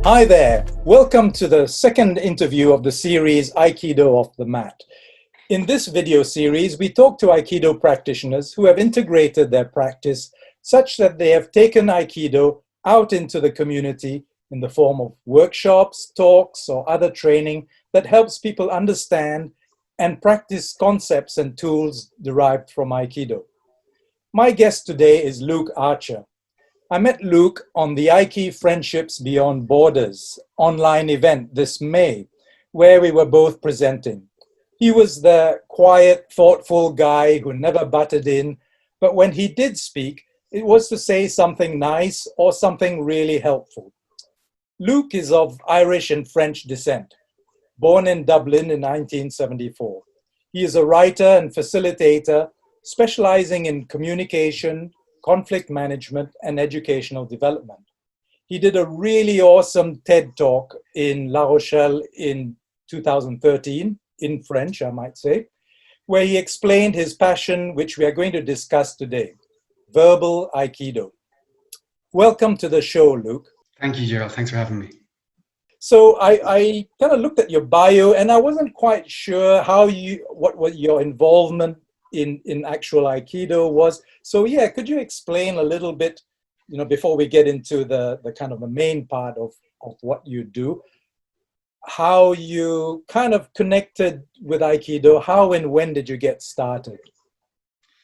Hi there, welcome to the second interview of the series Aikido Off the Mat. In this video series, we talk to Aikido practitioners who have integrated their practice such that they have taken Aikido out into the community in the form of workshops, talks, or other training that helps people understand and practice concepts and tools derived from Aikido. My guest today is Luke Archer. I met Luke on the Aiki Friendships Beyond Borders online event this May, where we were both presenting. He was the quiet, thoughtful guy who never butted in, but when he did speak, it was to say something nice or something really helpful. Luke is of Irish and French descent, born in Dublin in 1974. He is a writer and facilitator specializing in communication, conflict management, and educational development. He did a really awesome TED talk in Larochelle in 2013, in French, I might say, where he explained his passion, which we are going to discuss today, Verbal Aikido. Welcome to the show, Luke. Thank you, Gerald. Thanks for having me. So I kind of looked at your bio and I wasn't quite sure what your involvement in actual Aikido was. So yeah, could you explain a little bit, before we get into the kind of the main part of what you do, how you kind of connected with Aikido, how and when did you get started?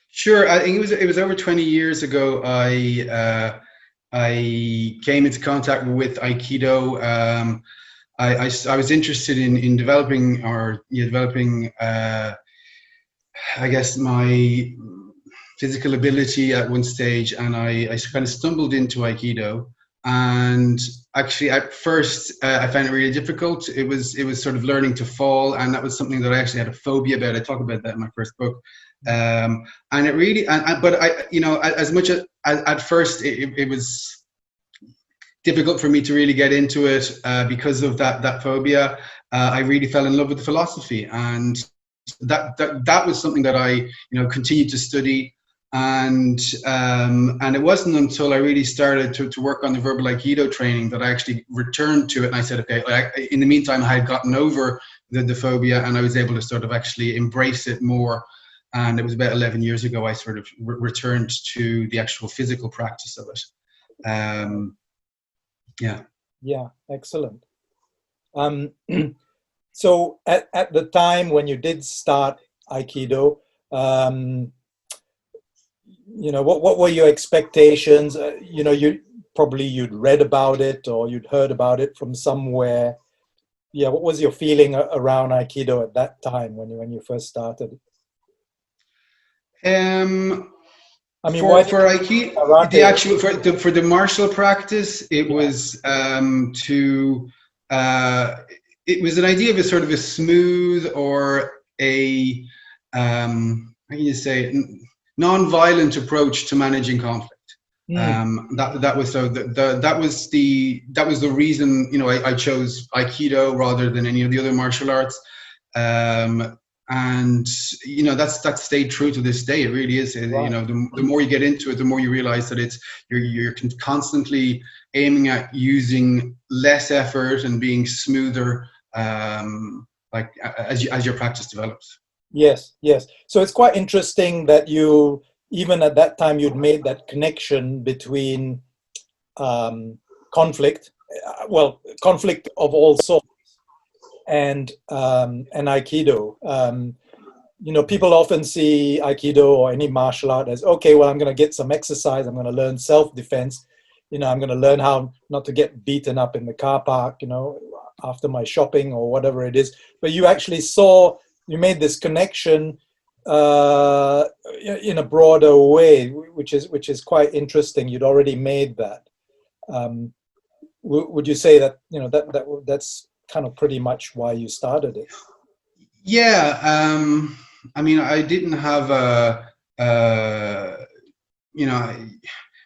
Sure. I think it was over 20 years ago. I came into contact with Aikido. I was interested in developing I guess my physical ability at one stage, and I kind of stumbled into Aikido. And actually, at first, I found it really difficult. It was sort of learning to fall, and that was something that I actually had a phobia about. I talk about that in my first book. And it really, but I, as much as at first it was difficult for me to really get into it because of that phobia. I really fell in love with the philosophy, and that was something that I continued to study, and it wasn't until I really started to work on the Verbal Aikido training that I actually returned to it, and I said, okay, in the meantime I had gotten over the phobia and I was able to sort of actually embrace it more. And it was about 11 years ago I sort of returned to the actual physical practice of it. Yeah, excellent. So at the time when you did start Aikido, what were your expectations? You'd read about it or you'd heard about it from somewhere. Yeah, what was your feeling around Aikido at that time when you first started? For Aikido, for the martial practice, it was it was an idea of a sort of a smooth or a non-violent approach to managing conflict. That was the reason I chose Aikido rather than any of the other martial arts. And that stayed true to this day. It really is. Wow. The more you get into it, the more you realize that you're constantly aiming at using less effort and being smoother, as your practice develops. Yes. So it's quite interesting that you, even at that time, you'd made that connection between conflict of all sorts, and Aikido. People often see Aikido or any martial art as, okay, well, I'm going to get some exercise. I'm going to learn self-defense. I'm going to learn how not to get beaten up in the car park, after my shopping or whatever it is. But you actually you made this connection in a broader way, which is quite interesting. You'd already made that. Would you say that, that's kind of pretty much why you started it? Yeah. I didn't have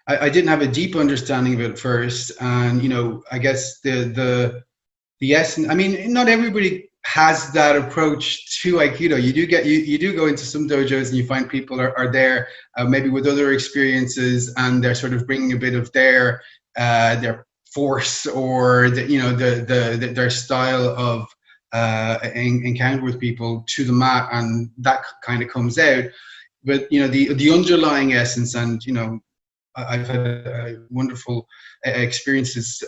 I didn't have a deep understanding of it at first, and I guess the essence. Not everybody has that approach to Aikido. You do go into some dojos and you find people are there maybe with other experiences, and they're sort of bringing a bit of their force or their style of encounter with people to the mat, and that kind of comes out. But the underlying essence, and I've had wonderful experiences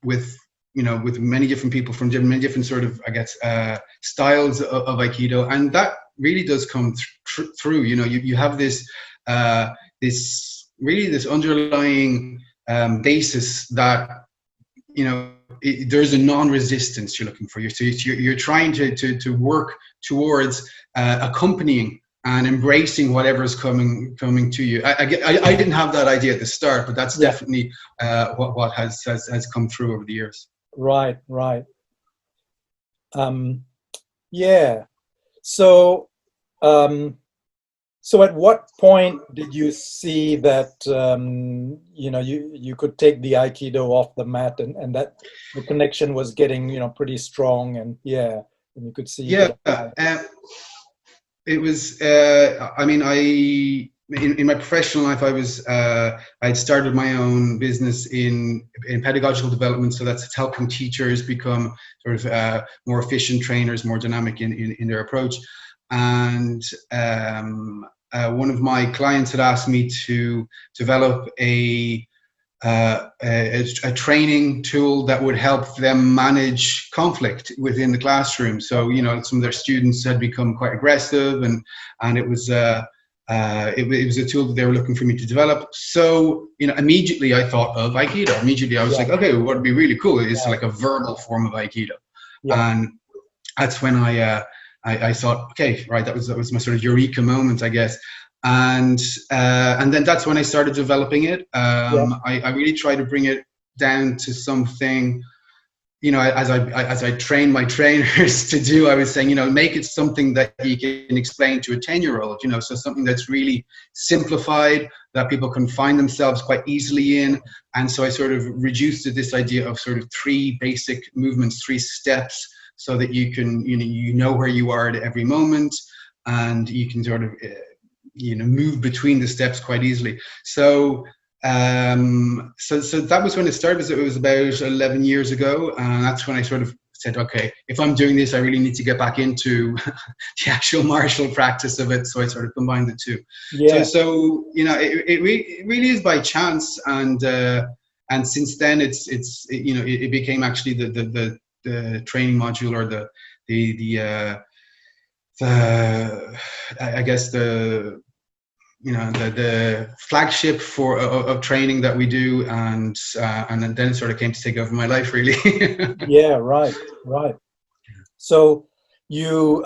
with many different people from many different sort of, I guess, styles of Aikido, and that really does come through. You have this this underlying basis that there's a non-resistance you're looking for. So you're trying to work towards accompanying and embracing whatever's coming to you. I didn't have that idea at the start, but that's definitely what has come through over the years. Right. Yeah. So, so at what point did you see that you could take the Aikido off the mat, and that the connection was getting pretty strong, and and you could see it was in my professional life, I'd started my own business in pedagogical development, so that's helping teachers become sort of more efficient trainers, more dynamic in their approach. And one of my clients had asked me to develop a training tool that would help them manage conflict within the classroom. So some of their students had become quite aggressive, and it was it was a tool that they were looking for me to develop. So immediately I thought of Aikido. Immediately I was like, okay, what would be really cool is like a verbal form of Aikido. And that's when I thought, okay, right, that was my sort of eureka moment, I guess. And then that's when I started developing it. I really try to bring it down to something, as I train my trainers to do. I was saying, make it something that you can explain to a 10-year-old, so something that's really simplified, that people can find themselves quite easily in. And so I sort of reduced to this idea of sort of 3 basic movements, 3 steps, so that you can, where you are at every moment, and you can sort of, move between the steps quite easily. So so that was when it started. It was about 11 years ago, and that's when I sort of said, okay, if I'm doing this, I really need to get back into the actual martial practice of it. So I sort of combined the two. So it really is by chance, and since then it became actually the training module, or the I guess the flagship of training that we do, and then it sort of came to take over my life, really. Yeah, right. So you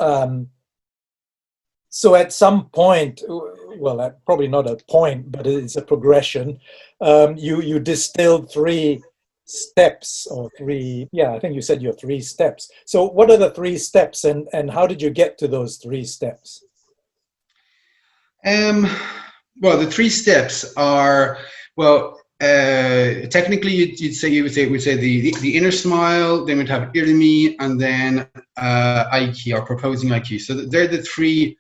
so at some point, well, probably not a point, but it's a progression. You distilled 3 steps, or 3, I think you said your 3 steps. So what are the 3 steps, and how did you get to those 3 steps? Well, the 3 steps are, technically you would say the inner smile, then we'd have irimi, and then aiki, or proposing aiki. So they're the 3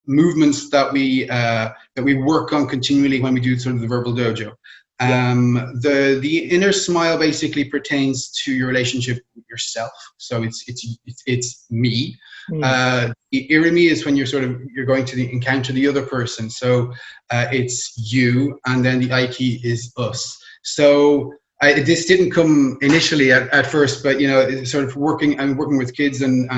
movements that we work on continually when we do sort of the verbal dojo. The inner smile basically pertains to your relationship with yourself. So it's me. The irimi is when you're going to encounter the other person. So it's you, and then the aiki is us. So this didn't come initially at first, but sort of working with kids and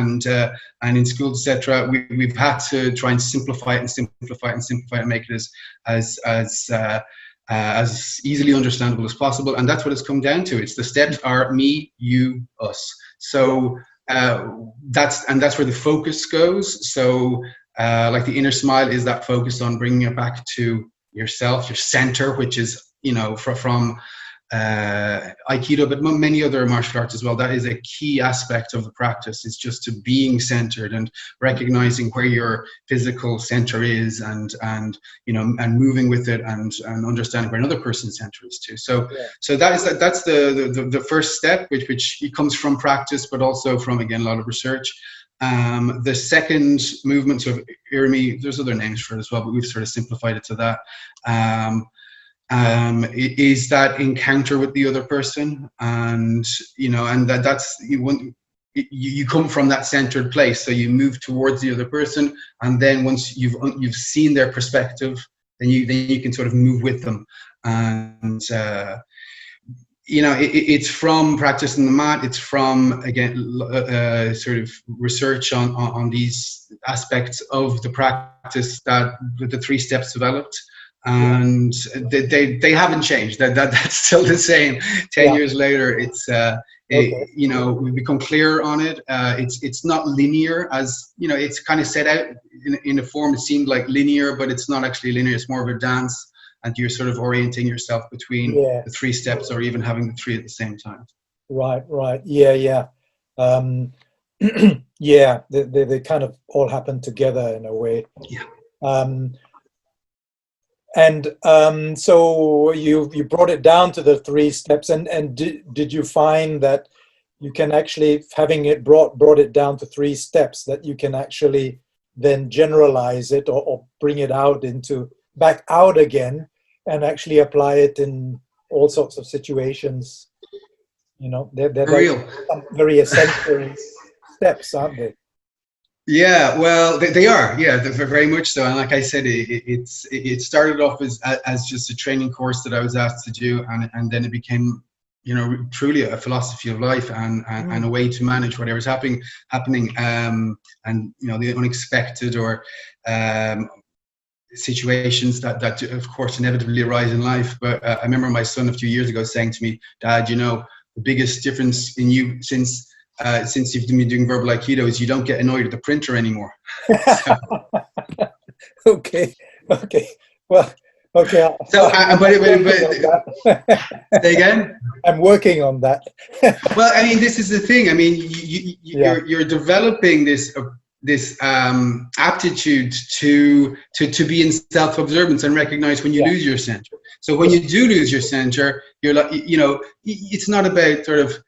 in schools, etc. We've had to try and simplify it and make it as easily understandable as possible, and that's what it's come down to. It's the steps are me, you, us. So that's where the focus goes. So like the inner smile is that focus on bringing it back to yourself, your center, which is from Aikido, but many other martial arts as well. That is a key aspect of the practice. It's just to being centered and recognizing where your physical center is, and moving with it, and understanding where another person's center is too. So that's the first step, which comes from practice, but also from, again, a lot of research. The second movement of irimi, there's other names for it as well, but we've sort of simplified it to that. is that encounter with the other person, and that's you come from that centered place, so you move towards the other person, and then once you've seen their perspective, then you can sort of move with them. And it's from practice on the mat. It's from, again, sort of research on these aspects of the practice that the 3 steps developed, and they haven't changed. That's still the same. 10 years later, it's we've become clear on it. It's not linear, as it's kind of set out in a form. It seemed like linear, but it's not actually linear. It's more of a dance. And you're sort of orienting yourself between the 3 steps, or even having the 3 at the same time. Right. Yeah. They kind of all happen together in a way. Yeah. So you brought it down to the 3 steps, and did you find that you can actually, having it brought it down to 3 steps, that you can actually then generalize it or bring it out back out again, and actually apply it in all sorts of situations? They're real. Some very essential steps, aren't they? Yeah, well, they are. Yeah, they're very much so. And like I said, it started off as just a training course that I was asked to do, and then it became, truly a philosophy of life, and a way to manage whatever's happening, and the unexpected, or situations that of course inevitably arise in life. But I remember my son a few years ago saying to me, "Dad, the biggest difference in you since you've been doing verbal Aikido is you don't get annoyed at the printer anymore." Okay. Well, okay. So, say again? I'm working on that. Well, I mean, this is the thing. I mean, you're developing this aptitude to be in self-observance and recognize when you lose your center. So when you do lose your center, you're like, it's not about sort of,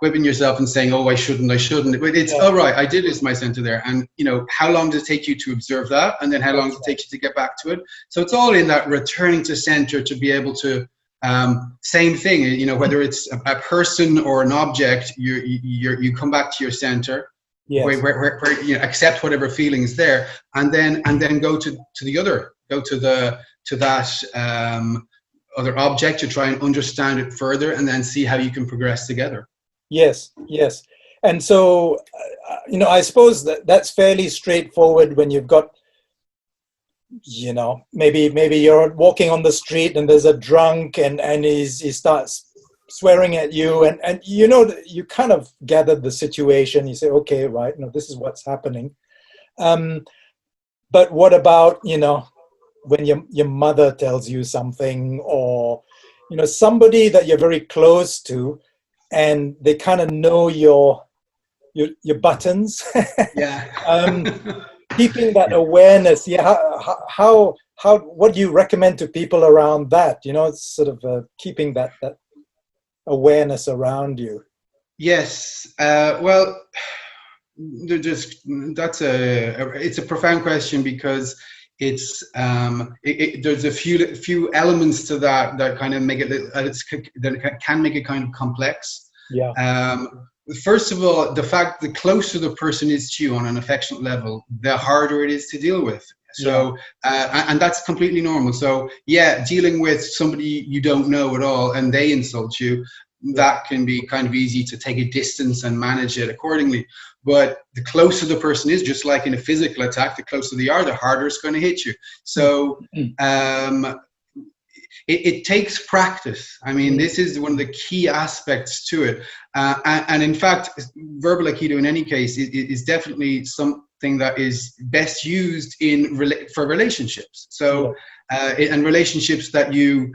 whipping yourself and saying, "Oh, I shouldn't," but it's all right. I did lose my center there, and how long does it take you to observe that, and then how long does it take you to get back to it? So it's all in that returning to center, to be able to same thing. Whether it's a person or an object, you come back to your center. Yes. Where accept whatever feeling is there, and then go to that other object to try and understand it further, and then see how you can progress together. Yes. And so I suppose that's fairly straightforward when you've got, maybe you're walking on the street and there's a drunk and he starts swearing at you, and you kind of gathered the situation. You say, okay, right, this is what's happening. But what about when your mother tells you something, or somebody that you're very close to, and they kind of know your buttons? Yeah. Keeping that awareness. How what do you recommend to people around that? It's sort of keeping that awareness around you. Yes. Well, it's a profound question, because it's there's a few elements to that kind of make it that can make it kind of complex. Yeah. First of all, the fact the closer the person is to you on an affectionate level, the harder it is to deal with. So, and that's completely normal. So, dealing with somebody you don't know at all and they insult you, that can be kind of easy to take a distance and manage it accordingly. But the closer the person is, just like in a physical attack, the closer they are, the harder it's going to hit you. So, it takes practice. I mean, this is one of the key aspects to it. And in fact, verbal Aikido in any case is definitely something that is best used for relationships. So, and relationships that you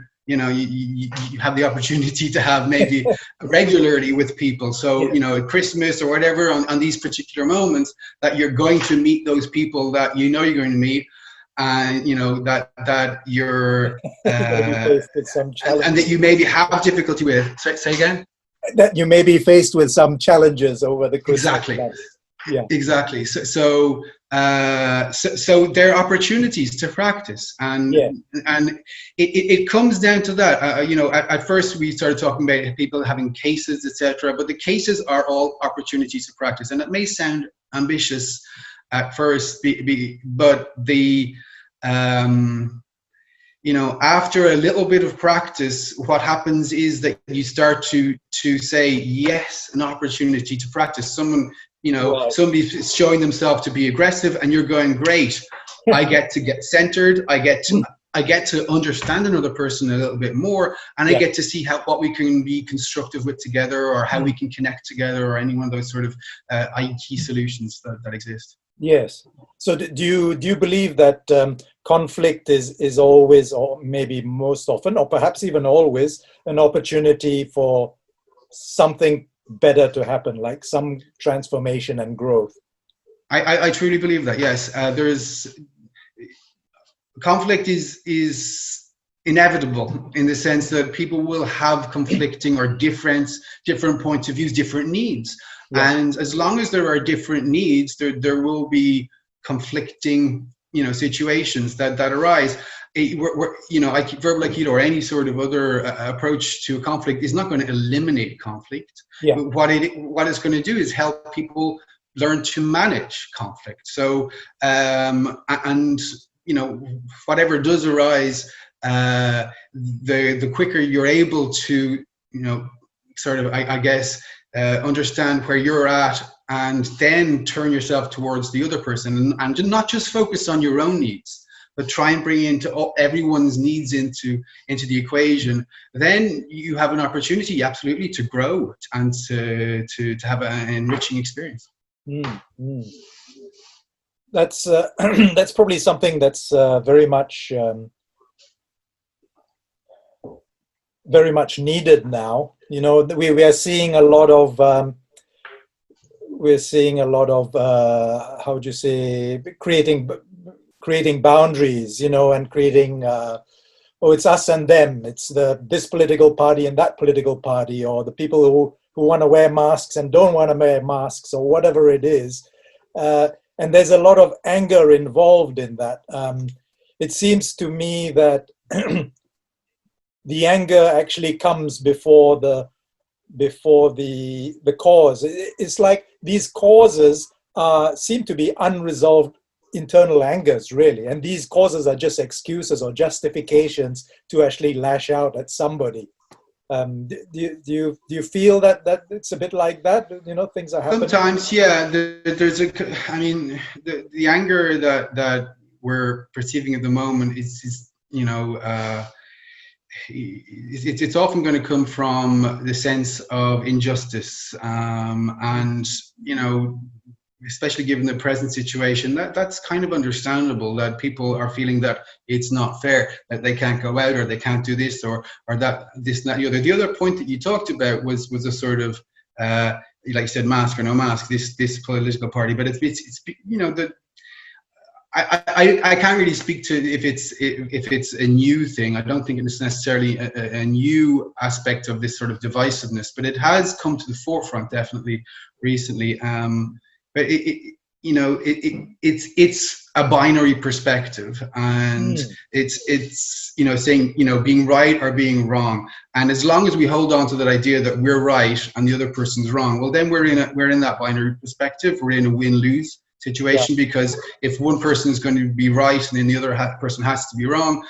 have the opportunity to have maybe regularly with people. So, at Christmas or whatever, on these particular moments, that you're going to meet those people that you're going to meet. And that you're and that you maybe have difficulty with. Say again. That you may be faced with some challenges over the Christmas Exactly. month. Yeah. Exactly. So there are opportunities to practice, and Yeah. it comes down to that. You know, at first we started talking about people having cases, etc. But the cases are all opportunities to practice, and it may sound ambitious at first, but the you know, after a little bit of practice, what happens is that you start to say, yes, an opportunity to practice. Someone, you know, Right. somebody's showing themselves to be aggressive, and you're going, great. I get to get centered. I get to understand another person a little bit more, and I get to see what we can be constructive with together, or how we can connect together, or any one of those sort of IT solutions that exist. Yes. So do you believe that conflict is always, or maybe most often, or perhaps even always, an opportunity for something better to happen, like some transformation and growth? I truly believe that. Yes, conflict is inevitable, in the sense that people will have conflicting or different points of views, different needs. Yeah. And as long as there are different needs, there will be conflicting, you know, situations that arise. You know, verbal Aikido or any sort of other approach to conflict is not going to eliminate conflict. Yeah. But what it's going to do is help people learn to manage conflict. So and you know, whatever does arise, the quicker you're able to, you know, sort of, I guess, understand where you're at, and then turn yourself towards the other person, and not just focus on your own needs, but try and bring everyone's needs into the equation. Then you have an opportunity, absolutely, to grow and to have an enriching experience. Mm-hmm. That's that's probably something that's very much needed now. You know, we are seeing a lot of how would you say, creating boundaries, you know, and creating oh, it's us and them. It's this political party and that political party, or the people who want to wear masks and don't want to wear masks, or whatever it is. And there's a lot of anger involved in that. It seems to me that the anger actually comes before the cause. It's like these causes seem to be unresolved internal angers, really, and these causes are just excuses or justifications to actually lash out at somebody. Do you feel that it's a bit like that? You know, things are happening. Sometimes, yeah. I mean, the anger that we're perceiving at the moment is you know, it's often going to come from the sense of injustice, and you know, especially given the present situation, that's kind of understandable, that people are feeling that it's not fair, that they can't go out, or they can't do this, or that this, that, the other. The other point that you talked about was a sort of like you said, mask or no mask, this political party. But it's you know, that I can't really speak to if it's a new thing. I don't think it's necessarily a new aspect of this sort of divisiveness, but it has come to the forefront definitely recently. But you know, it's a binary perspective, and it's you know, saying, you know, being right or being wrong. And as long as we hold on to that idea that we're right and the other person's wrong, well, then we're in that binary perspective. We're in a win-lose situation, because if one person is going to be right and then the other person has to be wrong.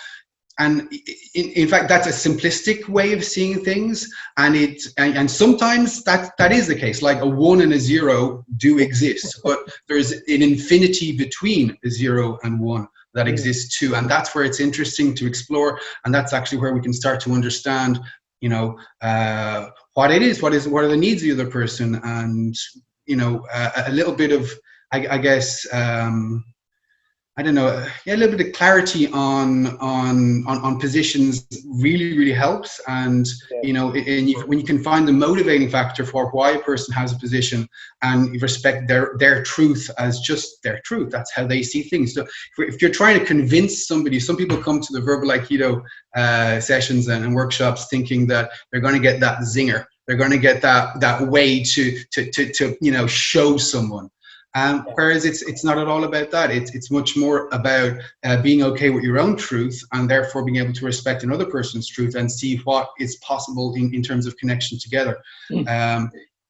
And in fact, that's a simplistic way of seeing things, and sometimes that is the case. Like a 1 and a 0 do exist, but there's an infinity between a 0 and 1 that exists too, and that's where it's interesting to explore, and that's actually where we can start to understand, you know, what it is, what are the needs of the other person, and you know, a little bit of, I guess, I don't know, a little bit of clarity on positions really helps. And you know, when you can find the motivating factor for why a person has a position, and you respect their truth as just their truth, that's how they see things. So if you're trying to convince somebody, some people come to the Verbal Aikido sessions and workshops thinking that they're going to get that zinger, they're going to get that way to you know, show someone. Whereas it's not at all about that. It's much more about being okay with your own truth, and therefore being able to respect another person's truth and see what is possible in terms of connection together.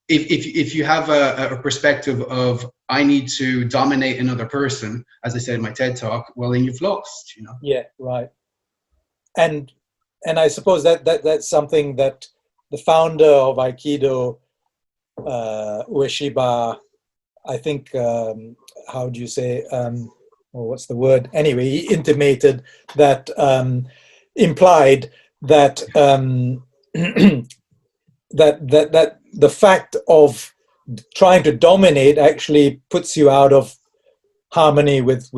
If you have a perspective of I need to dominate another person, as I said in my TED talk, well then you've lost, you know. Yeah, right. And I suppose that's something that the founder of Aikido, Ueshiba, I think, how do you say, what's the word? Anyway, he intimated that, implied that that the fact of trying to dominate actually puts you out of harmony with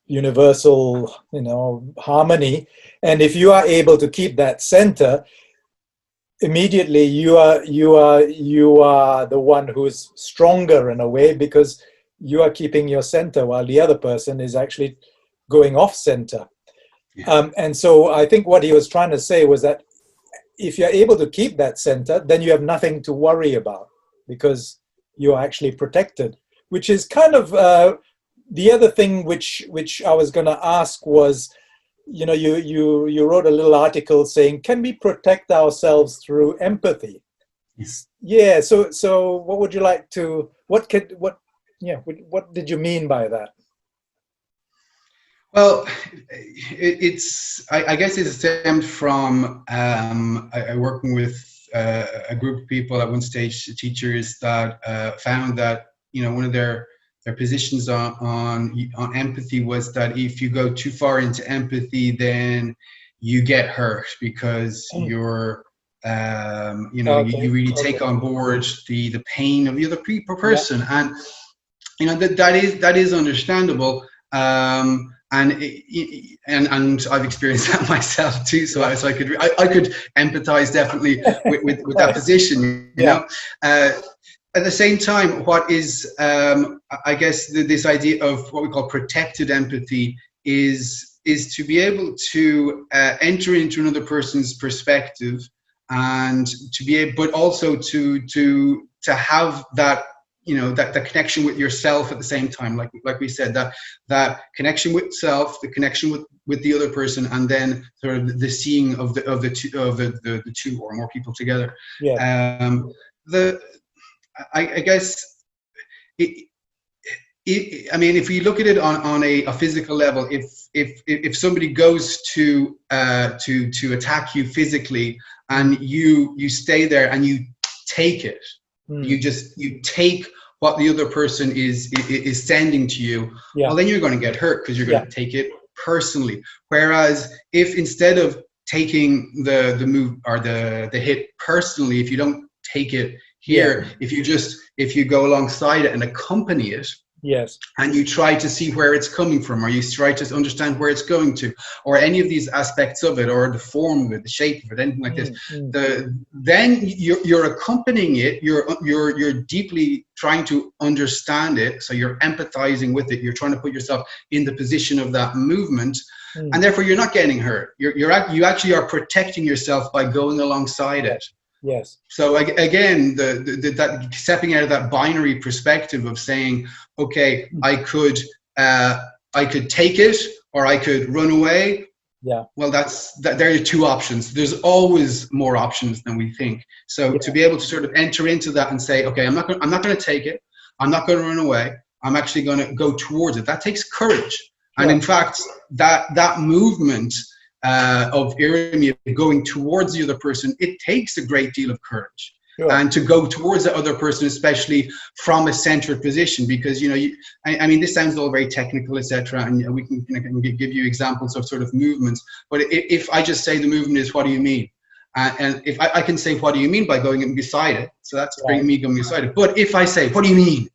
universal, you know, harmony. And if you are able to keep that center, immediately you are the one who's stronger in a way, because you are keeping your center while the other person is actually going off center. Yeah. And so I think what he was trying to say was that if you're able to keep that center, then you have nothing to worry about, because you're actually protected, which is kind of the other thing which I was going to ask was, you know, you wrote a little article saying, can we protect ourselves through empathy? Yes. Yeah. So what would you like to, what did you mean by that? Well, I guess it stemmed from I working with a group of people at one stage, teachers that found that, you know, one of their positions on empathy was that if you go too far into empathy, then you get hurt because you're you know, you really take on board the pain of the other person. Yeah. And you know, that is understandable. And I've experienced that myself too, so I could empathize definitely with that position, you know. At the same time, what is I guess this idea of what we call protected empathy is to be able to enter into another person's perspective, and to be able, but also to have that, you know, that connection with yourself at the same time, like we said, that connection with self, the connection with the other person, and then sort of the seeing of the two or more people together. Yeah. I guess I mean, if we look at it on a physical level, if somebody goes to attack you physically, and you stay there and you take it. You take what the other person is sending to you. Yeah. Well, then you're going to get hurt because you're going to take it personally. Whereas if instead of taking the move or the hit personally, if you don't take it here, if you go alongside it and accompany it. Yes. And you try to see where it's coming from, or you try to understand where it's going to, or any of these aspects of it, or the form of it, the shape of it, anything like this. Then you're accompanying it. You're deeply trying to understand it. So you're empathizing with it. You're trying to put yourself in the position of that movement, and therefore you're not getting hurt. You actually are protecting yourself by going alongside it. Yes. So again, that stepping out of that binary perspective of saying, okay, I could take it, or I could run away. Yeah. Well, there are two options. There's always more options than we think. So to be able to sort of enter into that and say, okay, I'm not going to take it. I'm not going to run away. I'm actually going to go towards it. That takes courage. And in fact, that movement of irimi, going towards the other person, it takes a great deal of courage. Sure. And to go towards the other person, especially from a centered position, because, you know, I mean, this sounds all very technical, etc., and we can give you examples of sort of movements. But if I just say the movement is, what do you mean? And if I can say, what do you mean, by going beside it? So that's me going beside it. But if I say, what do you mean?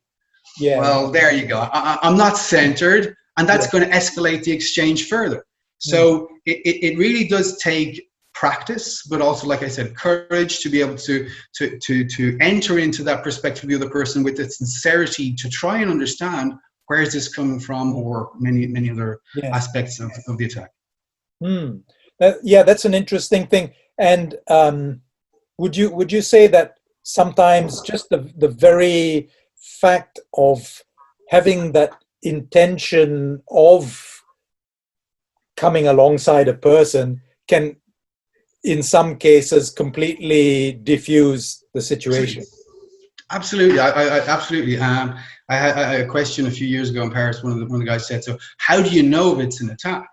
Yeah. Well, there you go. I'm not centered, and that's going to escalate the exchange further. So it really does take practice, but also, like I said, courage to be able to enter into that perspective of the other person with the sincerity to try and understand where is this coming from, or many other aspects of the attack. That's an interesting thing. And would you say that sometimes just the very fact of having that intention of coming alongside a person can, in some cases, completely diffuse the situation. Absolutely, I absolutely. I had a question a few years ago in Paris. One of the guys said, "So, how do you know if it's an attack?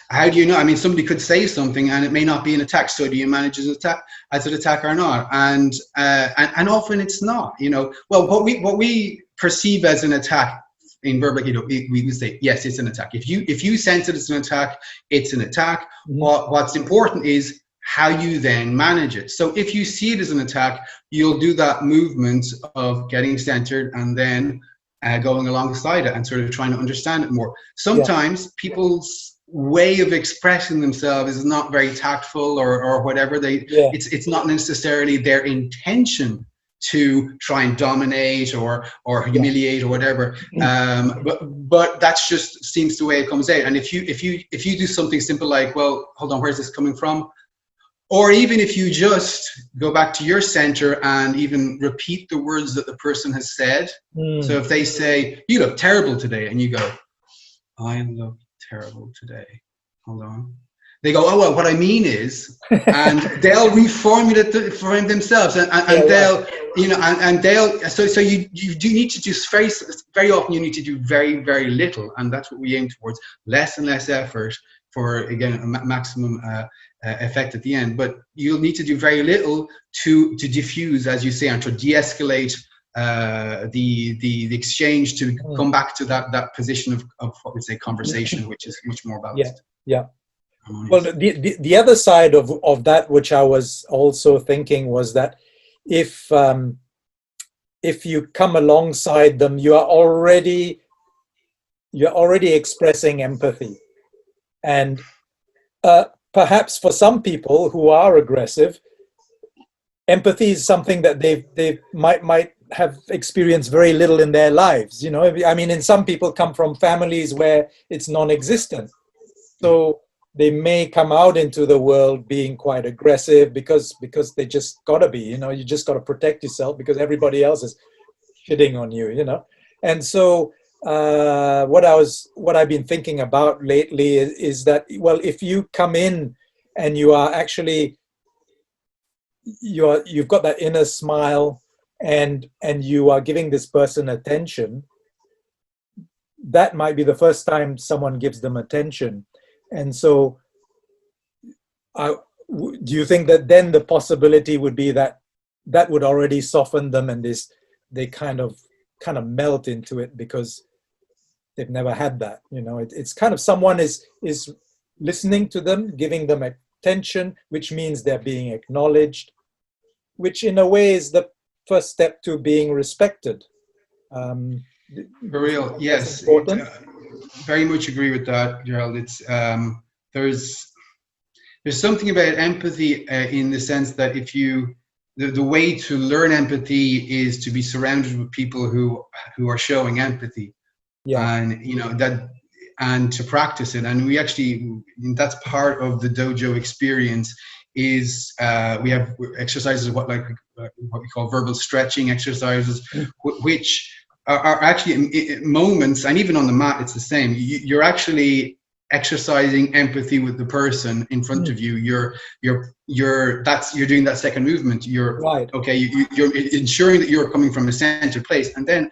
How do you know? I mean, somebody could say something and it may not be an attack. So, do you manage as an attack or not? And often it's not. You know, well, what we perceive as an attack in verbal aikido, we say yes, it's an attack. If you sense it as an attack, it's an attack. What's important is how you then manage it. So if you see it as an attack, you'll do that movement of getting centered and then going alongside it and sort of trying to understand it more. Sometimes people's way of expressing themselves is not very tactful or whatever. It's not necessarily their intention to try and dominate or humiliate or whatever, but that's just seems the way it comes out. And if you do something simple like, well, hold on, where's this coming from? Or even if you just go back to your center and even repeat the words that the person has said. So if they say, "You look terrible today," and you go, "I look terrible today." Hold on. They go, "Oh, well, what I mean is," and they'll reformulate it for themselves, and they'll, you know, and they'll. So you do need to do very often. You need to do very, very little, and that's what we aim towards. Less and less effort for, again, a maximum effect at the end. But you'll need to do very little to diffuse, as you say, and to de-escalate the exchange, to come back to that position of what we say conversation, which is much more balanced. Yeah. Well, the other side of that, which I was also thinking, was that if you come alongside them, you're already expressing empathy, and perhaps for some people who are aggressive, empathy is something that they might have experienced very little in their lives. You know, I mean, and some people come from families where it's non-existent, so they may come out into the world being quite aggressive because they just gotta be, you know, you just gotta protect yourself because everybody else is shitting on you, you know. And so what I've been thinking about lately is that, well, if you come in and you are actually, you've got that inner smile and you are giving this person attention, that might be the first time someone gives them attention. And so do you think that then the possibility would be that would already soften them, and they kind of melt into it because they've never had that, you know? It's kind of someone is listening to them, giving them attention, which means they're being acknowledged, which in a way is the first step to being respected. For real, yes. Very much agree with that, Gerald. It's there's something about empathy in the sense that if the way to learn empathy is to be surrounded with people who are showing empathy, and you know that, and to practice it. And we actually, that's part of the dojo experience. Is we have exercises what we call verbal stretching exercises, which are actually moments, and even on the mat it's the same. You're actually exercising empathy with the person in front of you. You're doing that second movement. You're right. Okay. You're ensuring that you're coming from a centered place, and then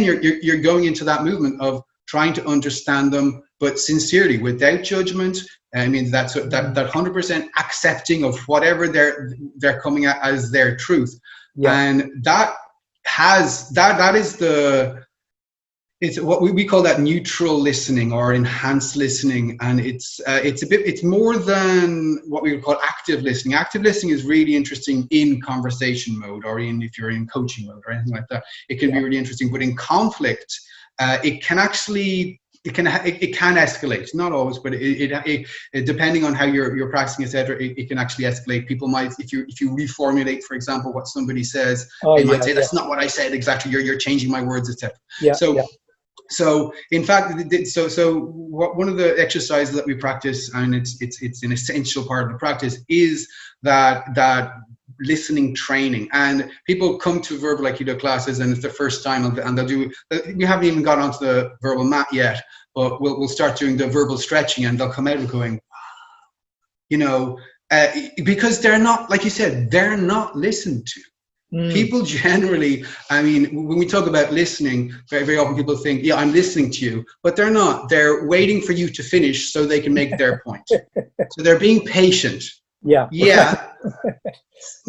you're going into that movement of trying to understand them, but sincerely, without judgment. I mean, that 100% accepting of whatever they're coming at as their truth, and that is it's what we call that neutral listening or enhanced listening, and it's more than what we would call active listening. Active listening is really interesting in conversation mode, or if you're in coaching mode or anything like that. It can be really interesting, but in conflict, it can escalate. Not always, but it depending on how you're practicing, etc. It can actually escalate. People might, if you reformulate, for example, what somebody says, they might say, "That's not what I said exactly. You're changing my words," etc. So in fact, one of the exercises that we practice, and it's an essential part of the practice, is that listening training. And people come to verbal Aikido classes and it's the first time, and they'll do, we haven't even got onto the verbal mat yet, but we'll start doing the verbal stretching, and they'll come out and going, you know, because they're not, like you said, they're not listened to. People generally, I mean, when we talk about listening, very, very often people think, yeah, I'm listening to you, but they're not. They're waiting for you to finish so they can make their point. So they're being patient. Yeah. It's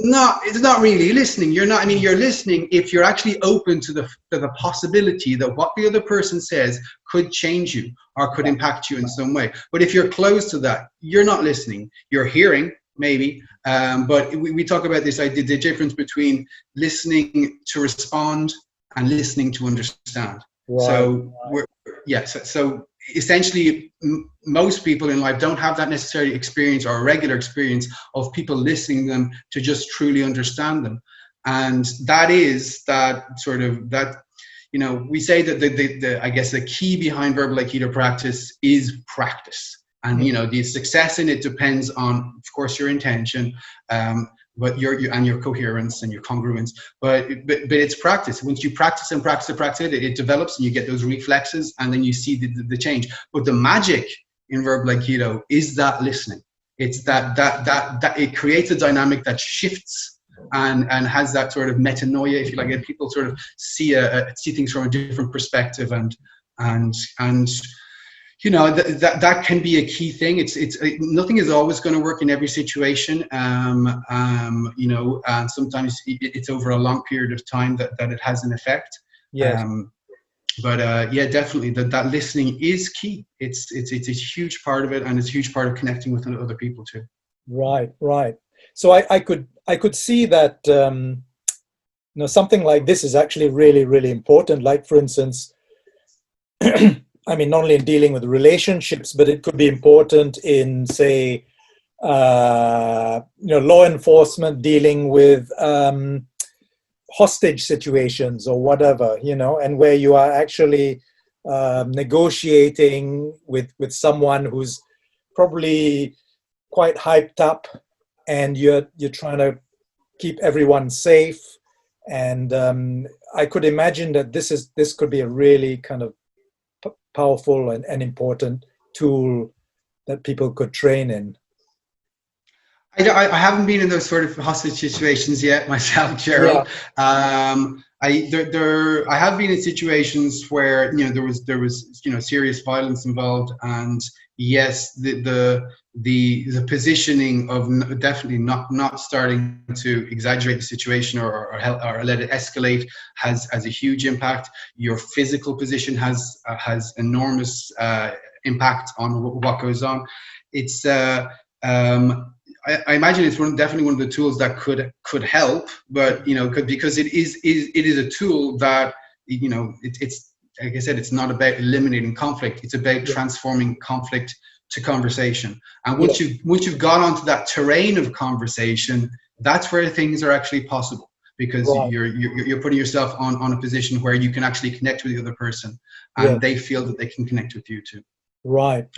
not really listening. You're not, I mean, you're listening if you're actually open to the possibility that what the other person says could change you or could impact you in some way. But if you're closed to that, you're not listening. You're hearing, maybe, but we talk about this idea, the difference between listening to respond and listening to understand. Right. So essentially, most people in life don't have that necessary experience or a regular experience of people listening to them to just truly understand them. And that is that sort of, that, you know, we say that the I guess the key behind verbal Aikido practice is practice. And, you know, the success in it depends on, of course, your intention, but your coherence and your congruence. But it's practice. Once you practice and practice and practice it develops, and you get those reflexes, and then you see the change. But the magic in verbal Aikido is that listening. It's that it creates a dynamic that shifts and has that sort of metanoia, if you like, people sort of see things from a different perspective, and you know, that can be a key thing. It's nothing is always going to work in every situation, you know, and sometimes it's over a long period of time that it has an effect. Yeah. Yeah, definitely that listening is key. It's a huge part of it, and it's a huge part of connecting with other people too. Right. So I could see that you know, something like this is actually really, really important. Like, for instance, I mean, not only in dealing with relationships, but it could be important in, say, you know, law enforcement dealing with hostage situations or whatever, you know, and where you are actually negotiating with someone who's probably quite hyped up, and you're trying to keep everyone safe. And I could imagine that this could be a really kind of powerful and important tool that people could train in. I haven't been in those sort of hostage situations yet myself, Gerald. Yeah. I have been in situations where, you know, there was you know, serious violence involved, and yes, the positioning of definitely not starting to exaggerate the situation or let it escalate has a huge impact. Your physical position has enormous impact on what goes on. It's I imagine it's definitely one of the tools that could help, but, you know, because it is a tool that, you know, it's like I said, it's not about eliminating conflict. It's about transforming conflict to conversation. And once you've gone onto that terrain of conversation, that's where things are actually possible, because you're putting yourself on a position where you can actually connect with the other person, and they feel that they can connect with you too. Right.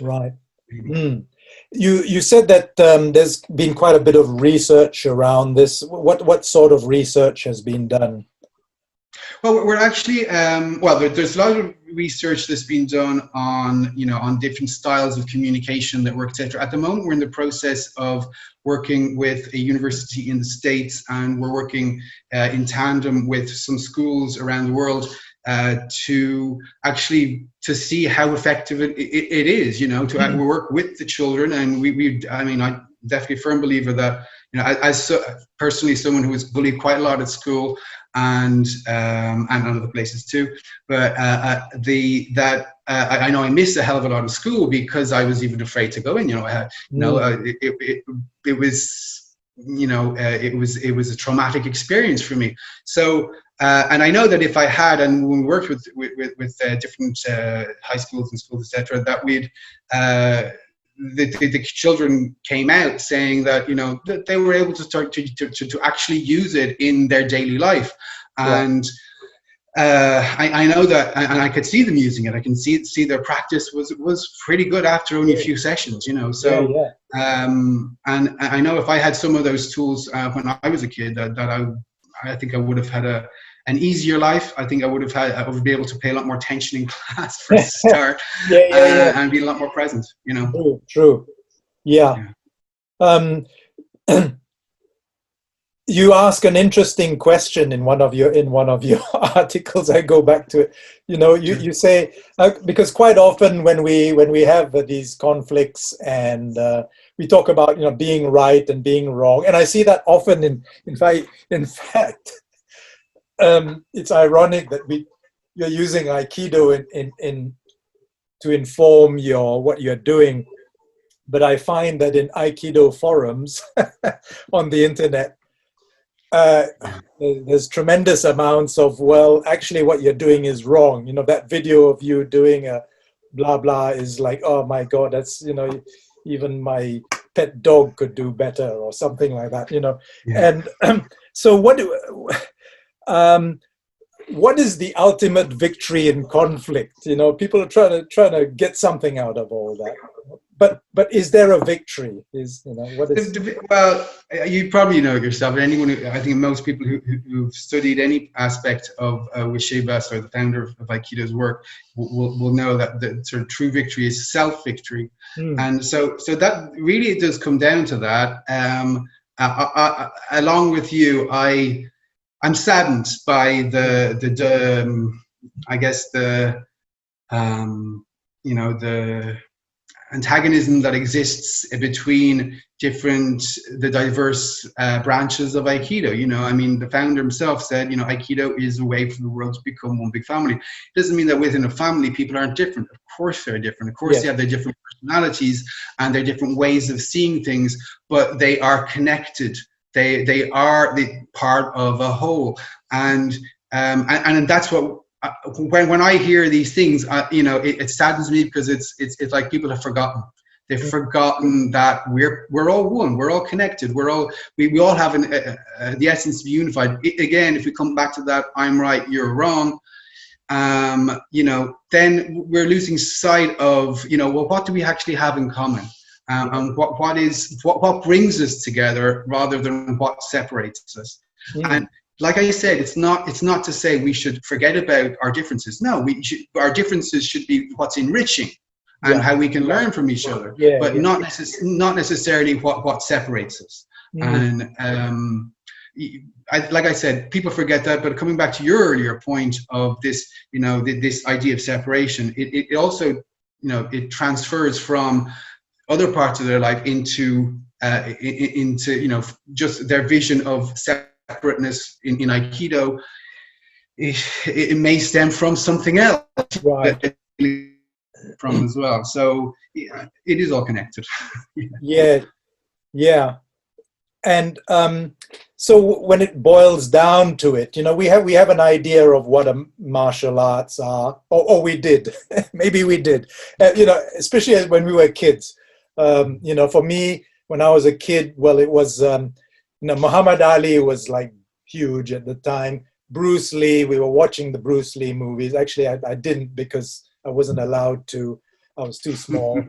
You said that there's been quite a bit of research around this. What sort of research has been done? Well, we're actually there's a lot of research that's been done on, you know, on different styles of communication that work, etc. At the moment, we're in the process of working with a university in the States, and we're working in tandem with some schools around the world to see how effective it is, you know, to work with the children. And I'm definitely a firm believer that, you know, as personally someone who was bullied quite a lot at school and other places too, but I know I missed a hell of a lot of school because I was even afraid to go in. You know, it was a traumatic experience for me. So and I know that if I had, and when we worked with different high schools and schools, etc., that we'd the children came out saying that, you know, that they were able to start to actually use it in their daily life. And I know that, and I could see them using it. I can see their practice was pretty good after only a few sessions, you know. So, and I know if I had some of those tools when I was a kid, that I think I would have had an easier life. I think I would be able to pay a lot more attention in class for a start, and be a lot more present, you know. True. Yeah. You ask an interesting question in one of your articles. I go back to it. You know, you say because quite often when we have these conflicts and we talk about, you know, being right and being wrong, and I see that often in fact it's ironic that you're using Aikido in to inform what you're doing, but I find that in Aikido forums on the internet, there's tremendous amounts of, well, actually what you're doing is wrong. You know, that video of you doing a blah blah is like, oh my God, that's, you know, even my pet dog could do better or something like that, you know. And so what is the ultimate victory in conflict? You know, people are trying to get something out of all that. But is there a victory? What is? Well, you probably know it yourself. I think most people who've studied any aspect of Wishibas, or the founder of Aikido's work, will know that the sort of true victory is self-victory. And so that really it does come down to that. Along with you, I'm saddened by the antagonism that exists between the diverse branches of Aikido. You know, I mean, the founder himself said, you know, Aikido is a way for the world to become one big family. It doesn't mean that within a family people aren't different. Of course they're different. Of course they have their different personalities and their different ways of seeing things, but they are connected. They are the part of a whole, and that's what. When I hear these things, you know, it saddens me, because it's like people have forgotten. They've forgotten that we're all one. We're all connected. We all have the essence of unified. Again, if we come back to that, I'm right, you're wrong. You know, then we're losing sight of, you know, well, what do we actually have in common? And what brings us together rather than what separates us. And like I said, it's not to say we should forget about our differences. No, our differences should be what's enriching and how we can learn from each other, but not necessarily what separates us. And like I said, people forget that. But coming back to your earlier point of this, you know, this idea of separation, it also, you know, it transfers from other parts of their life into you know, just their vision of separateness in Aikido. It may stem from something else, right? From as well. So yeah, it is all connected. Yeah. And so when it boils down to it, you know, we have an idea of what a martial arts are, or we did. Maybe we did. You know, especially when we were kids. You know, for me, when I was a kid, well, it was, you know, Muhammad Ali was like huge at the time. Bruce Lee, we were watching the Bruce Lee movies. Actually, I didn't, because I wasn't allowed to. I was too small.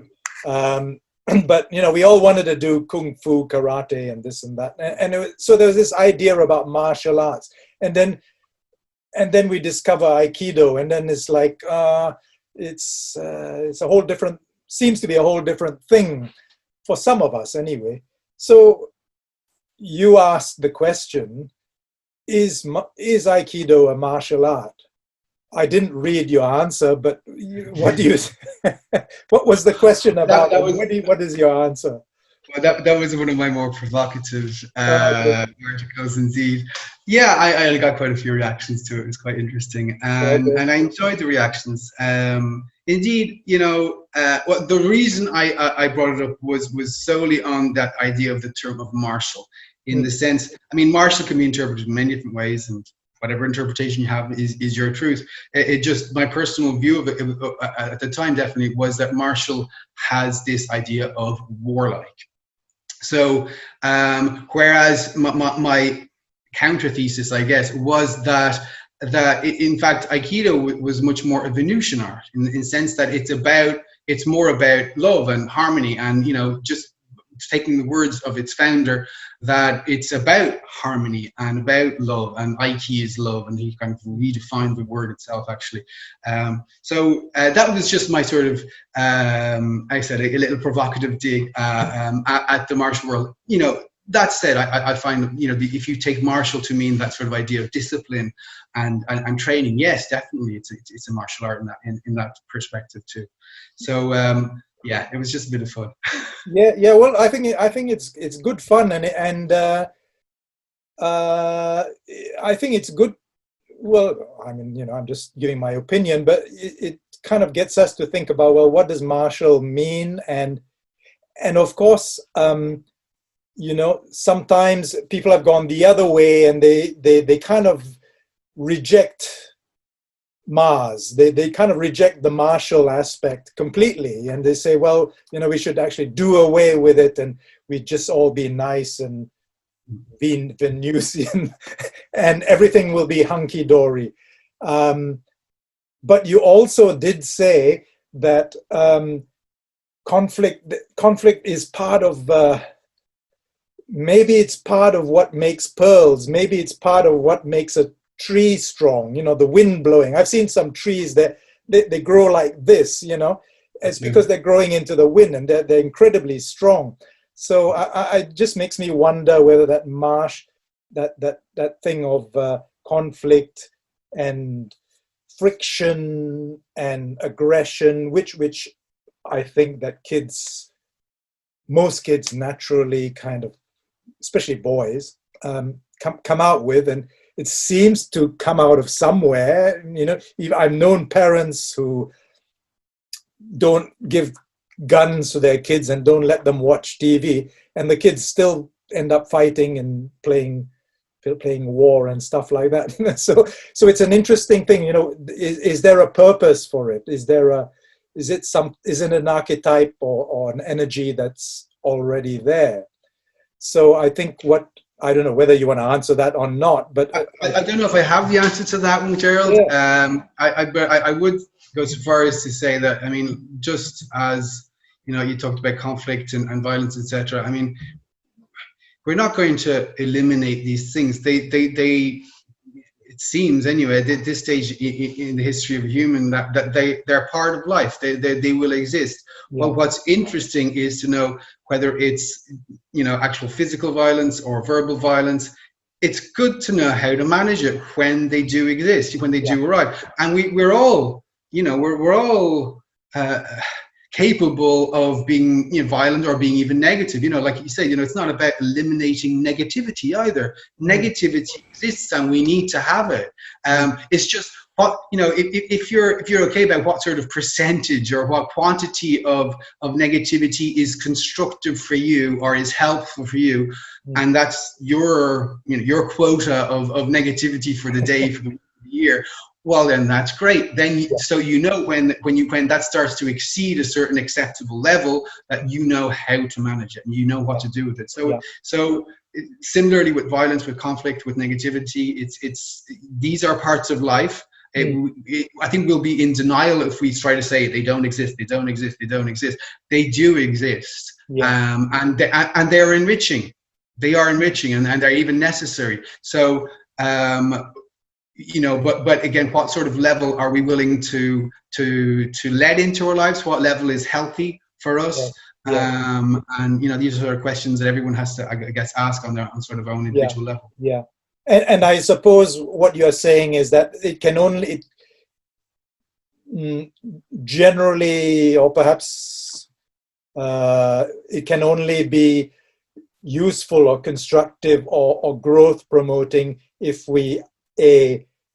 But, you know, we all wanted to do kung fu, karate, and this and that. And so there was this idea about martial arts. And then we discover Aikido, and then it's like, it's a whole different, seems to be a whole different thing for some of us anyway. So you asked the question, is Aikido a martial art? I didn't read your answer, but what do you? What was the question about? What is your answer? Well, that was one of my more provocative articles, indeed. Yeah, I got quite a few reactions to it. It was quite interesting, and I enjoyed the reactions. Indeed, you know, the reason I brought it up was solely on that idea of the term of martial, in the sense, I mean, martial can be interpreted in many different ways, and whatever interpretation you have is your truth. It just, my personal view of it at the time definitely was that martial has this idea of warlike. So, whereas my counter thesis, I guess, was that that in fact Aikido was much more a Venusian art in the sense that it's more about love and harmony, and just taking the words of its founder, that it's about harmony and about love, and Aiki is love, and he kind of redefined the word itself actually. So that was just my sort of, I said, a little provocative dig at the martial world. That said, I find, if you take martial to mean that sort of idea of discipline and training, yes, definitely, it's a martial art in that perspective too. So yeah, it was just a bit of fun. Yeah. Well, I think it's good fun, and I think it's good. Well, I mean, I'm just giving my opinion, but it kind of gets us to think about, well, what does martial mean, and of course, sometimes people have gone the other way, and they kind of reject Mars. They kind of reject the martial aspect completely, and they say, well, we should actually do away with it, and we just all be nice and be Venusian, and everything will be hunky-dory. But you also did say that conflict is part of, maybe it's part of what makes pearls, maybe it's part of what makes a tree strong, the wind blowing. I've seen some trees that they grow like this, it's because they're growing into the wind, and they're incredibly strong. So it just makes me wonder whether that that thing of conflict and friction and aggression, which I think that most kids naturally kind of, especially boys, come out with, and it seems to come out of somewhere. I've known parents who don't give guns to their kids and don't let them watch TV, and the kids still end up fighting and playing war and stuff like that. So it's an interesting thing. Is there a purpose for it? Is it an archetype or an energy that's already there? So I think I don't know whether you want to answer that or not, but I don't know if I have the answer to that one, Gerald. Yeah. I would go so far as to say that, I mean, just as you talked about conflict and violence, etc. I mean, we're not going to eliminate these things. They it seems anyway, at this stage in the history of a human, that they're part of life. They will exist. Yeah. Well, what's interesting is to know whether it's actual physical violence or verbal violence. It's good to know how to manage it when they do exist, when they do arrive. And we're all we're all capable of being violent or being even negative. Like you said, it's not about eliminating negativity either. Negativity exists, and we need to have it. It's just what if you're okay about what sort of percentage or what quantity of negativity is constructive for you or is helpful for you, and that's your quota of negativity for the day, for the year. Well, then that's great. Then so when that starts to exceed a certain acceptable level, that how to manage it and what to do with it. So similarly with violence, with conflict, with negativity, it's these are parts of life. I think we'll be in denial if we try to say they don't exist. They don't exist. They don't exist. They do exist, and they're enriching. They are enriching, and they're even necessary. So. But again, what sort of level are we willing to let into our lives? What level is healthy for us? And these are questions that everyone has to, I guess, ask on sort of own individual level. Yeah, and I suppose what you're saying is that it can only generally, or perhaps it can only be useful or constructive or growth promoting if we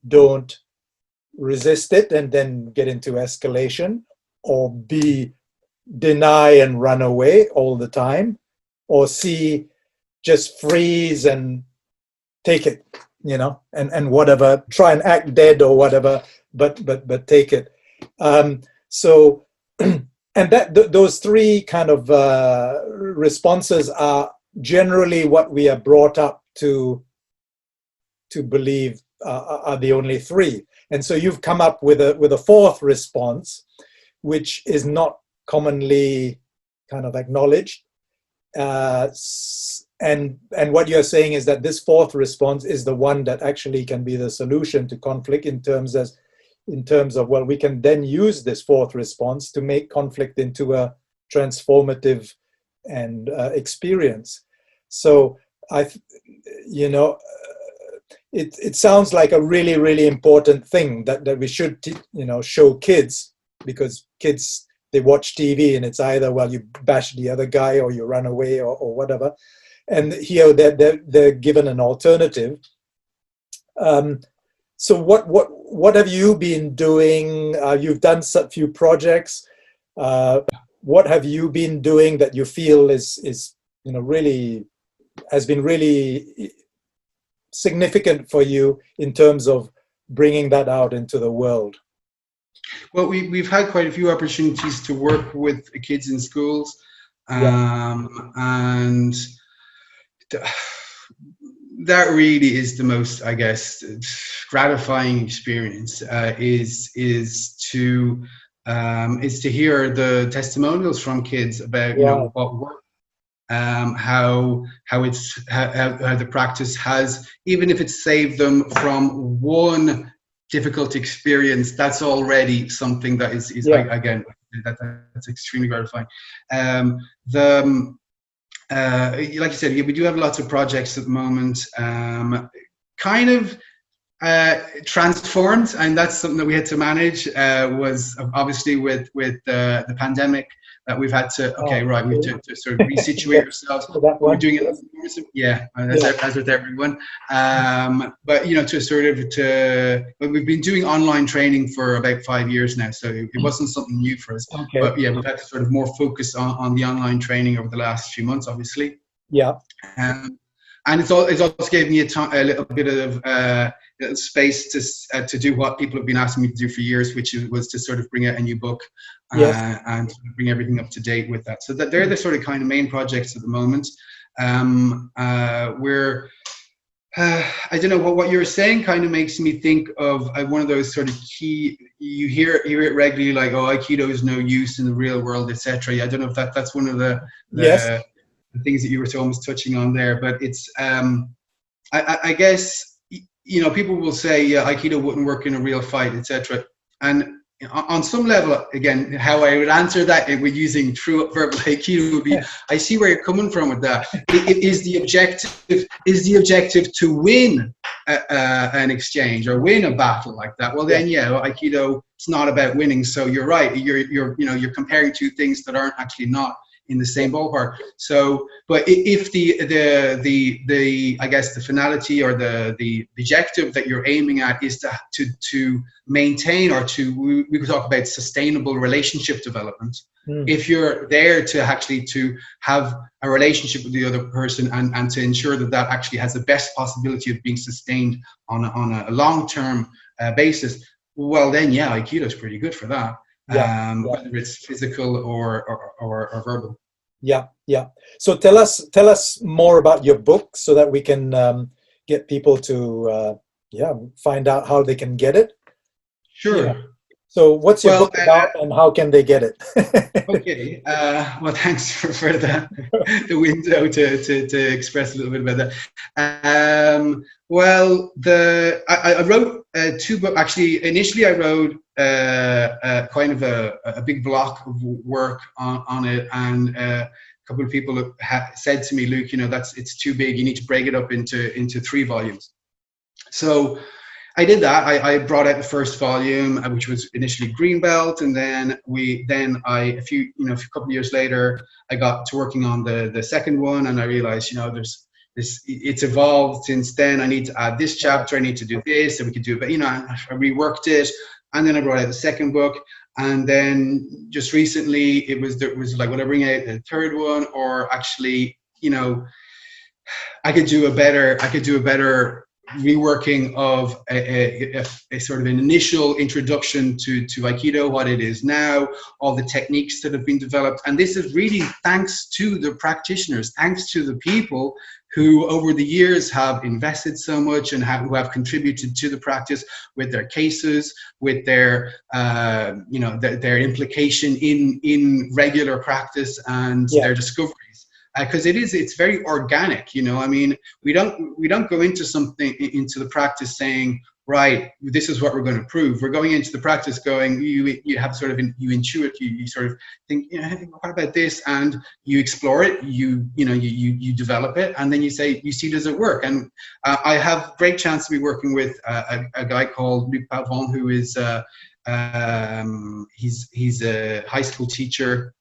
don't resist it and then get into escalation, or B, deny and run away all the time, or C, just freeze and take it, and whatever, try and act dead or whatever, but take it. So, and those three kind of responses are generally what we are brought up to believe are the only three. And so you've come up with a fourth response, which is not commonly kind of acknowledged. And what you're saying is that this fourth response is the one that actually can be the solution to conflict in terms of, well, we can then use this fourth response to make conflict into a transformative and experience. So it sounds like a really, really important thing that we should, show kids, because kids, they watch TV and it's either, well, you bash the other guy or you run away or whatever. And here they're given an alternative. So what have you been doing? You've done a few projects. What have you been doing that you feel is really has been really significant for you in terms of bringing that out into the world? Well, we've had quite a few opportunities to work with kids in schools, and that really is the most, I guess, gratifying experience. Is to hear the testimonials from kids about what worked, how the practice has, even if it's saved them from one difficult experience, that's already something that is again, that's extremely gratifying. Like you said, we do have lots of projects at the moment, kind of transformed, and that's something that we had to manage, was obviously with the pandemic, that we've had to, we have to sort of resituate ourselves. We're doing it, as with everyone. But we've been doing online training for about 5 years now, so it wasn't something new for us. But we've had to sort of more focus on the online training over the last few months, obviously. And it's also given me a little bit of space to do what people have been asking me to do for years, which was to sort of bring out a new book and sort of bring everything up to date with that. So that they're the sort of kind of main projects at the moment. We're I don't know, what you were saying kind of makes me think of one of those sort of key, you hear it regularly, like, oh, Aikido is no use in the real world, etc. I don't know if that's one of the things that you were almost touching on there, but it's I guess, people will say Aikido wouldn't work in a real fight, etc. And on some level, again, how I would answer that with using true verbal Aikido would be, I see where you're coming from with that. Is the objective to win an exchange or win a battle like that? Well, then, Aikido, it's not about winning. So you're right. You're comparing two things that aren't actually not in the same ballpark. So, but if the I guess the finality or the objective that you're aiming at is to maintain, or we could talk about sustainable relationship development. If you're there to actually to have a relationship with the other person and to ensure that actually has the best possibility of being sustained on a long-term basis, well then Aikido is pretty good for that. Whether it's physical or verbal. So tell us more about your book so that we can get people to find out how they can get it. Sure. So what's your book about, and how can they get it? Okay. Well, thanks for the window to express a little bit about that. I wrote two books. Actually, initially I wrote kind of a big block of work on it, and a couple of people said to me, Luke, it's too big. You need to break it up into 3 volumes. So I did that. I brought out the first volume, which was initially Green Belt, and then a couple of years later, I got to working on the second one, and I realized, it's evolved since then. I need to add this chapter. I need to do this, and we could do it. But I reworked it, and then I brought out the second book, and then just recently it was like, would I bring out the third one, or actually, I could do a better reworking of a sort of an initial introduction to Aikido, what it is now, all the techniques that have been developed. And this is really thanks to the practitioners, thanks to the people who over the years have invested so much and who have contributed to the practice with their cases, with their their implication in regular practice and their discoveries. Because it's very organic, I mean, we don't go into the practice saying, right, this is what we're going to prove. We're going into the practice going, you have sort of, you intuit, you sort of think, what about this? And you explore it, you develop it, and then you see, does it work? And I have great chance to be working with a guy called Luc Pavon, who is, he's a high school teacher,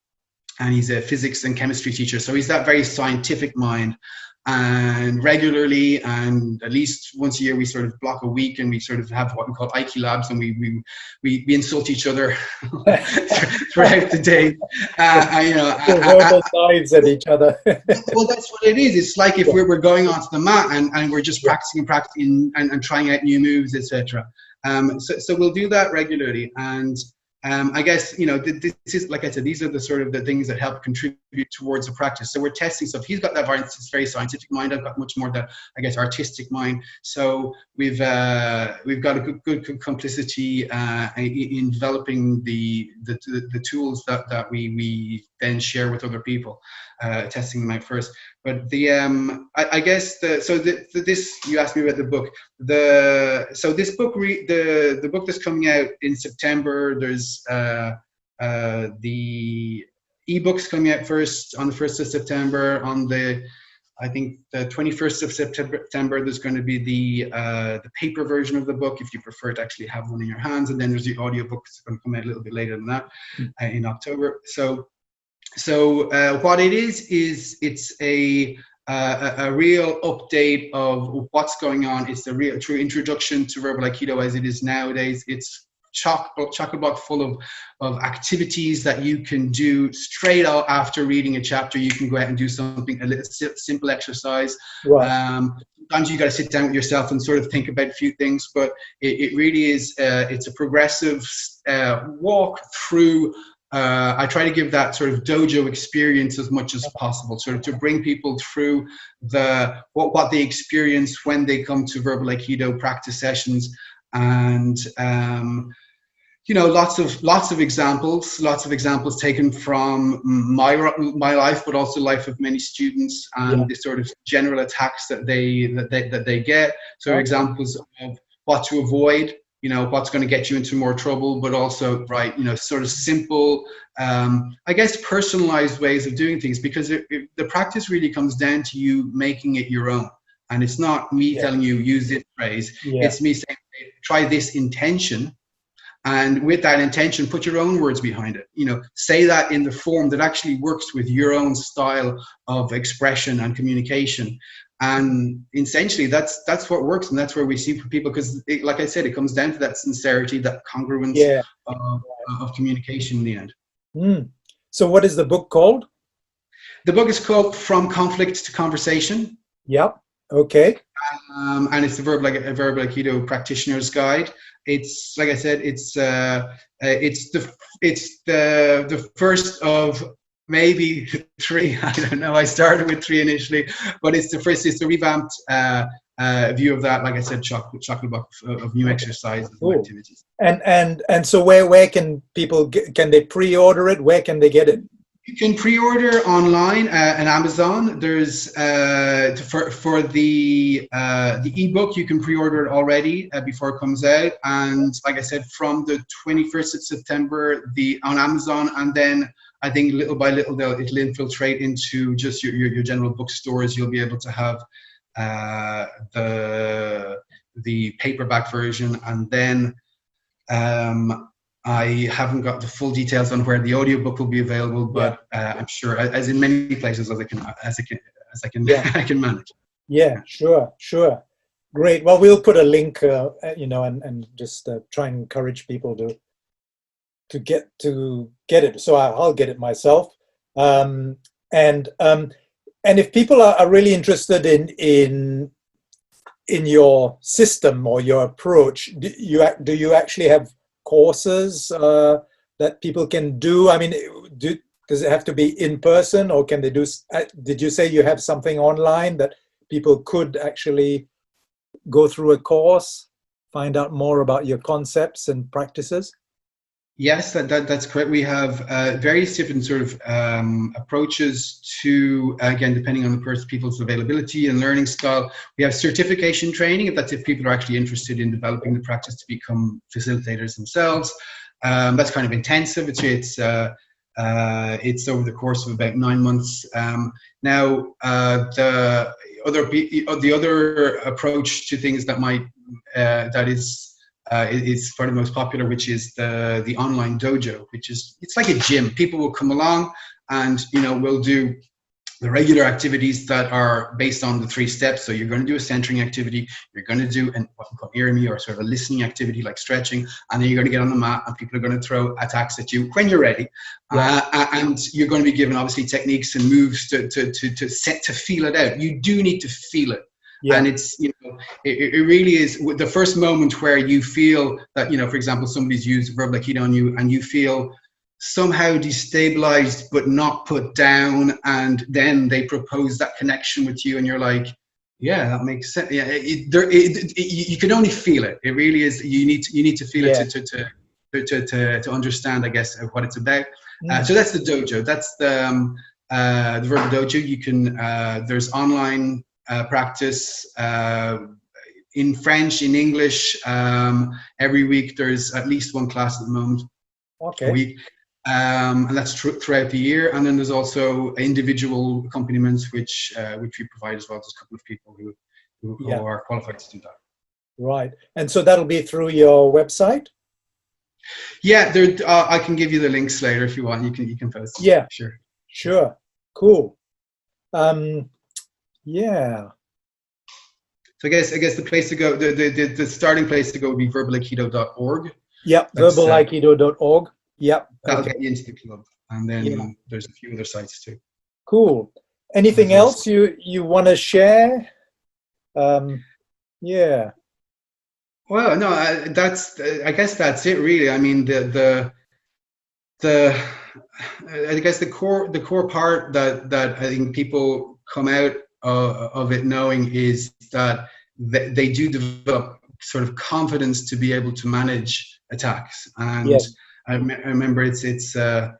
and he's a physics and chemistry teacher. So he's that very scientific mind. And regularly, and at least once a year, we sort of block a week and we sort of have what we call Aiki labs, and we insult each other throughout the day. Verbal knives at each other. Well, that's what it is. It's like if we're going onto the mat and we're just practicing and trying out new moves, etc. So we'll do that regularly. And I guess, this is, like I said, these are the sort of the things that help contribute towards the practice. So we're testing stuff. He's got that very scientific mind. I've got much more that, I guess, artistic mind. So we've got a good complicity in developing the tools that we then share with other people, testing them out first. But I guess this, you asked me about the book. This book, the book that's coming out in September, there's the ebooks coming out first on the 1st of September. On I think the 21st of September, there's going to be the paper version of the book, if you prefer to actually have one in your hands. And then there's the audiobook that's going to come out a little bit later than that, in October. So what it is it's a real update of what's going on. It's a real true introduction to Verbal Aikido as it is nowadays. It's chock-a-block full of activities that you can do straight out after reading a chapter. You can go out and do something, a little simple exercise. Right. Sometimes you got to sit down with yourself and sort of think about a few things, but it really is, it's a progressive walk through. I try to give that sort of dojo experience as much as possible, sort of to bring people through what they experience when they come to Verbal Aikido practice sessions. And lots of examples taken from my life, but also life of many students, and the sort of general attacks that they get. So examples of what to avoid, what's going to get you into more trouble, but also, sort of simple, I guess, personalized ways of doing things, because the practice really comes down to you making it your own. And it's not me telling you, use this phrase. It's me saying, try this intention. And with that intention, put your own words behind it. Say that in the form that actually works with your own style of expression and communication. And essentially, that's what works, and that's where we see for people, because, like I said, it comes down to that sincerity, that congruence of communication in the end. So what is the book called? The book is called From Conflict to Conversation. Yep. Okay. And it's the Verbal Aikido Practitioner's Guide. It's, like I said, it's the first of maybe 3. I don't know. I started with 3 initially, but it's the revamped view of that. Like I said, chocolate box of new exercises and activities. And so where can people can they pre-order it? Where can they get it? You can pre-order online on Amazon. There's for the ebook, you can pre-order it already before it comes out. And like I said, from the 21st of September, on Amazon, and then I think little by little it'll infiltrate into just your general bookstores. You'll be able to have the paperback version, and then I haven't got the full details on where the audiobook will be available, but I'm sure, as in many places as I can manage. Yeah, sure. Great. Well, we'll put a link, and just try and encourage people to get it. So I'll get it myself. And if people are really interested in your system or your approach, do you actually have courses that people can do? I mean, does it have to be in person, or can they do? Did you say you have something online that people could actually go through a course, find out more about your concepts and practices? Yes, that's correct. We have various different sort of approaches to, again, depending on the people's availability and learning style. We have certification training, if people are actually interested in developing the practice to become facilitators themselves. That's kind of intensive. It's over the course of about 9 months. Now, the other approach to things that might is probably the most popular, which is the online dojo, it's like a gym. People will come along and, we'll do the regular activities that are based on the 3 steps. So you're going to do a centering activity, you're going to do what we call irimi, or sort of a listening activity like stretching, and then you're going to get on the mat and people are going to throw attacks at you when you're ready. And you're going to be given obviously techniques and moves to feel it out. You do need to feel it. Yeah. And it's, it really is the first moment where you feel that, for example, somebody's used verbal aikido on you and you feel somehow destabilized but not put down, and then they propose that connection with you and you're like, yeah, that makes sense. Yeah, you can only feel it. It really is. You need to feel it to understand, I guess, what it's about. So that's the dojo. That's the verbal dojo. You can there's online practice in French, in English. Every week there's at least 1 class at the moment. Okay. A week. And that's throughout the year. And then there's also individual accompaniments, which we provide as well. There's a couple of people who are qualified to do that. Right. And so that'll be through your website? Yeah, I can give you the links later if you want. You can post. Yeah. Sure. Cool. Yeah. So I guess the place to go, the starting place to go would be verbalaikido.org. Yep, verbalaikido.org. Yep. That'll get you into the club. And then there's a few other sites too. Cool. Anything else you want to share? Yeah. Well, no, I guess that's it really. I mean, I guess the core part that I think people come out of it knowing is that they do develop sort of confidence to be able to manage attacks. And I remember it's a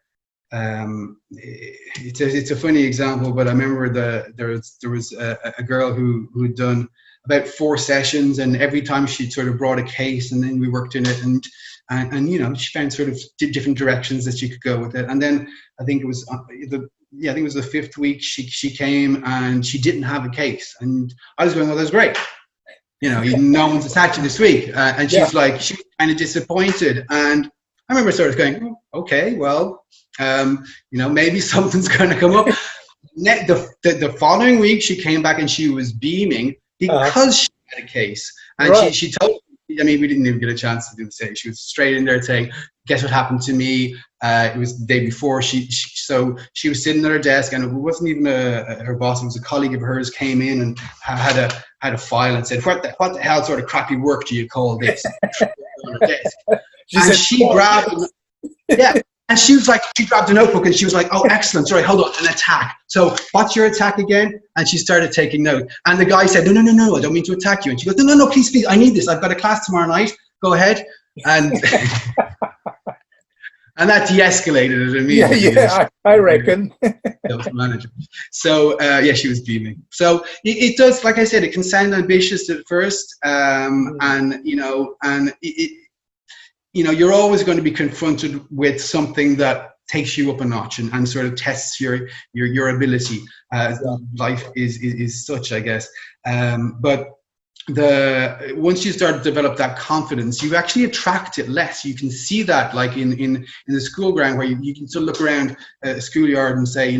funny example, but I remember there was a girl who'd done about 4 sessions, and every time she sort of brought a case, and then we worked in it, and she found sort of different directions that she could go with it. And then I think it was the 5th week she came and she didn't have a case, and I was going, well, that's great, no one's attacked you this week, and she's like, she was kind of disappointed. And I remember sort of going, okay, well, maybe something's going to come up. The following week she came back and she was beaming because she had a case. And she told me, I mean, we didn't even get a chance to do the same. She was straight in there saying, guess what happened to me? It was the day before. So she was sitting at her desk, and it wasn't even her boss. It was a colleague of hers came in and had a file and said, what the hell sort of crappy work do you call this? On her desk. She grabbed, and she was like, she grabbed a notebook and she was like, oh, excellent. Sorry, hold on, an attack. So what's your attack again? And she started taking note. And the guy said, no, I don't mean to attack you. And she goes, no, please, I need this. I've got a class tomorrow night. Go ahead. And and that de-escalated it immediately. Yeah, I reckon. Manager. So she was beaming. So it does, like I said, it can sound ambitious at first, and you're always going to be confronted with something that takes you up a notch and sort of tests your ability. Life is such, I guess. But once you start to develop that confidence, you actually attract it less. You can see that, like in the school ground, where you can sort of look around a schoolyard and say, you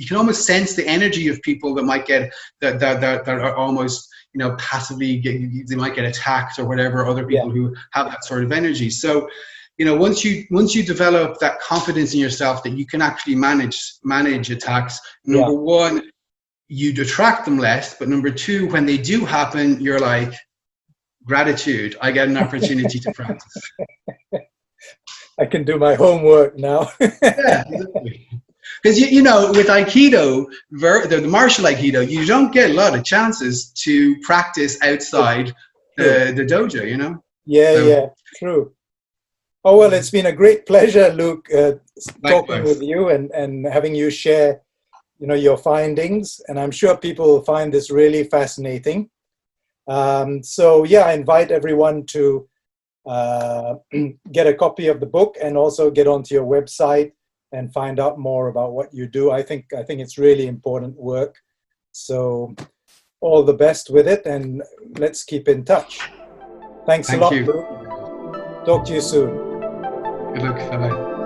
can almost sense the energy of people that might get that are almost, passively they might get attacked or whatever. Other people who have that sort of energy. So, once you develop that confidence in yourself that you can actually manage attacks, number one, you'd attract them less, but number two, when they do happen, you're like, gratitude, I get an opportunity to practice. I can do my homework now. Yeah, exactly. Because you know, with Aikido, the martial Aikido, you don't get a lot of chances to practice outside the dojo. You know. Yeah, So, yeah, true. Oh, well, it's been a great pleasure, Luke, talking with likewise. you and having you share, your findings. And I'm sure people will find this really fascinating. So yeah, I invite everyone to get a copy of the book and also get onto your website and find out more about what you do. I think it's really important work. So all the best with it, and let's keep in touch. Thanks a Thank lot, you. Luke. Talk to you soon. Good luck. Bye bye.